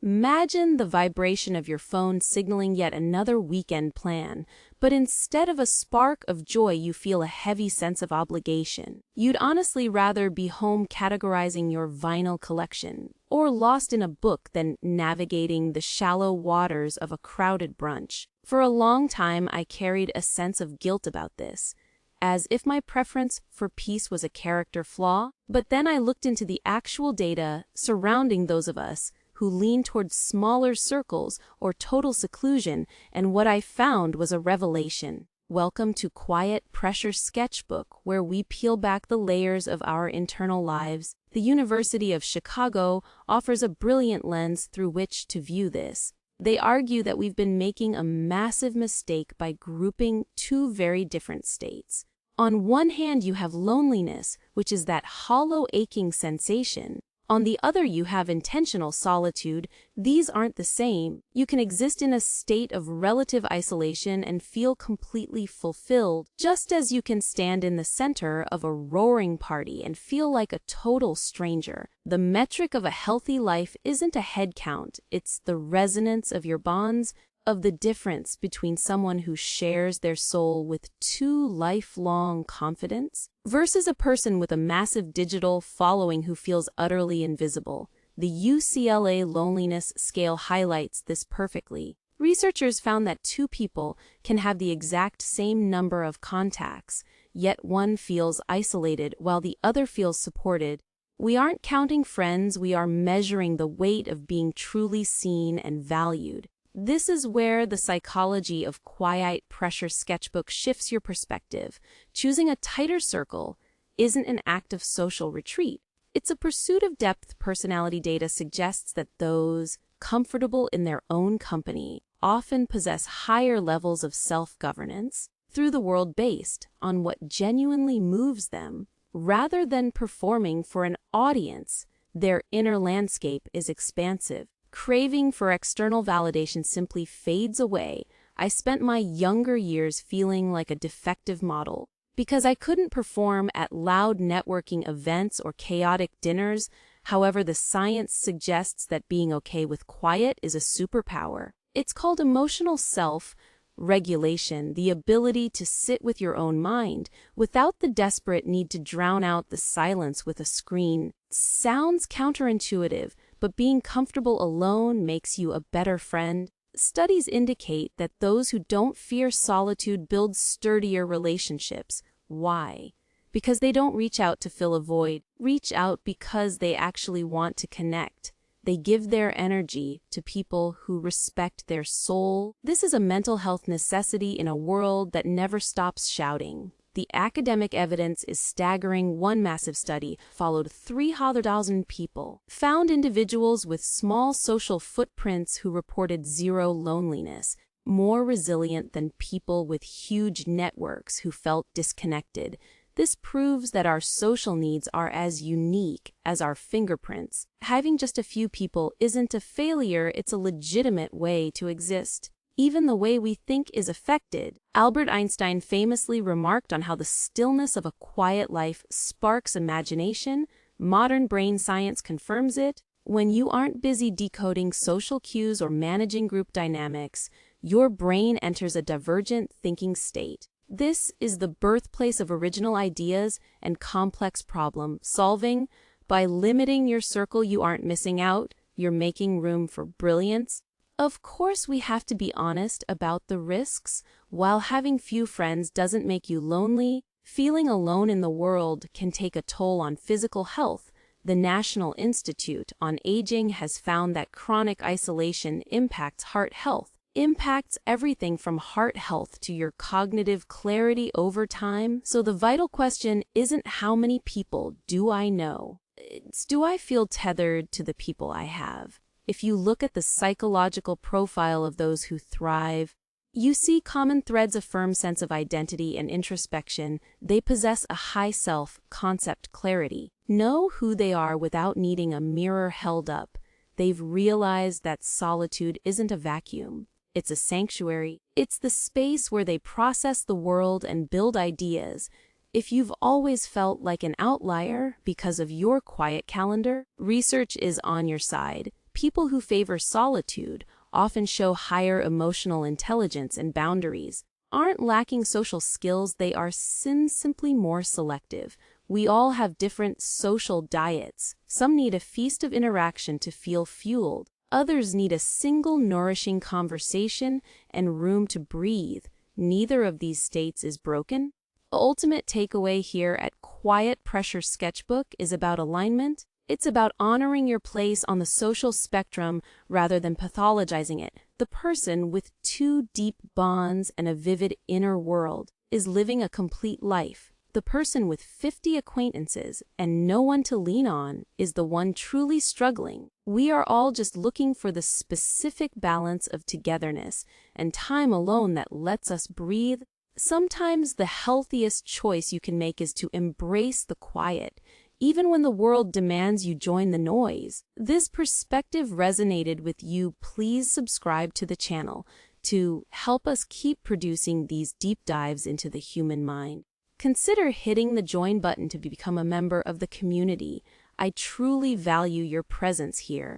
Imagine the vibration of your phone signaling yet another weekend plan, but instead of a spark of joy, you feel a heavy sense of obligation. You'd honestly rather be home categorizing your vinyl collection, or lost in a book than navigating the shallow waters of a crowded brunch. For a long time, I carried a sense of guilt about this, as if my preference for peace was a character flaw. But then I looked into the actual data surrounding those of us who lean towards smaller circles or total seclusion, and what I found was a revelation. Welcome to Quiet Pressure Sketchbook, where we peel back the layers of our internal lives. The University of Chicago offers a brilliant lens through which to view this. They argue that we've been making a massive mistake by grouping two very different states. On one hand, you have loneliness, which is that hollow, aching sensation. On the other, you have intentional solitude. These aren't the same. You can exist in a state of relative isolation and feel completely fulfilled, just as you can stand in the center of a roaring party and feel like a total stranger. The metric of a healthy life isn't a head count, it's the resonance of your bonds, of the difference between someone who shares their soul with two lifelong confidence versus a person with a massive digital following who feels utterly invisible. The UCLA loneliness scale highlights this perfectly. Researchers found that two people can have the exact same number of contacts, yet one feels isolated while the other feels supported. We aren't counting friends, we are measuring the weight of being truly seen and valued. This is where the psychology of Quiet Pressure Sketchbook shifts your perspective. Choosing a tighter circle isn't an act of social retreat. It's a pursuit of depth. Personality data suggests that those comfortable in their own company often possess higher levels of self-governance through the world based on what genuinely moves them, rather than performing for an audience. Their inner landscape is expansive. Craving for external validation simply fades away. I spent my younger years feeling like a defective model because I couldn't perform at loud networking events or chaotic dinners. However, the science suggests that being okay with quiet is a superpower. It's called emotional self-regulation, the ability to sit with your own mind without the desperate need to drown out the silence with a screen. Sounds counterintuitive, but being comfortable alone makes you a better friend. Studies indicate that those who don't fear solitude build sturdier relationships. Why? Because they don't reach out to fill a void. Reach out because they actually want to connect. They give their energy to people who respect their soul. This is a mental health necessity in a world that never stops shouting. The academic evidence is staggering. One massive study followed 300,000 people, found individuals with small social footprints who reported zero loneliness, more resilient than people with huge networks who felt disconnected. This proves that our social needs are as unique as our fingerprints. Having just a few people isn't a failure, it's a legitimate way to exist. Even the way we think is affected. Albert Einstein famously remarked on how the stillness of a quiet life sparks imagination. Modern brain science confirms it. When you aren't busy decoding social cues or managing group dynamics, your brain enters a divergent thinking state. This is the birthplace of original ideas and complex problem solving. By limiting your circle, you aren't missing out, you're making room for brilliance. Of course, we have to be honest about the risks. While having few friends doesn't make you lonely, feeling alone in the world can take a toll on physical health. The National Institute on Aging has found that chronic isolation impacts heart health, impacts everything from heart health to your cognitive clarity over time. So the vital question isn't how many people do I know? It's do I feel tethered to the people I have? If you look at the psychological profile of those who thrive, you see common threads: a firm sense of identity and introspection. They possess a high self-concept clarity, know who they are without needing a mirror held up. They've realized that solitude isn't a vacuum. It's a sanctuary. It's the space where they process the world and build ideas. If you've always felt like an outlier because of your quiet calendar, research is on your side. People who favor solitude often show higher emotional intelligence and boundaries. Aren't lacking social skills, they are simply more selective. We all have different social diets. Some need a feast of interaction to feel fueled. Others need a single nourishing conversation and room to breathe. Neither of these states is broken. The ultimate takeaway here at Quiet Pressure Sketchbook is about alignment. It's about honoring your place on the social spectrum rather than pathologizing it. The person with two deep bonds and a vivid inner world is living a complete life. The person with 50 acquaintances and no one to lean on is the one truly struggling. We are all just looking for the specific balance of togetherness and time alone that lets us breathe. Sometimes the healthiest choice you can make is to embrace the quiet, even when the world demands you join the noise. This perspective resonated with you, please subscribe to the channel to help us keep producing these deep dives into the human mind. Consider hitting the join button to become a member of the community. I truly value your presence here.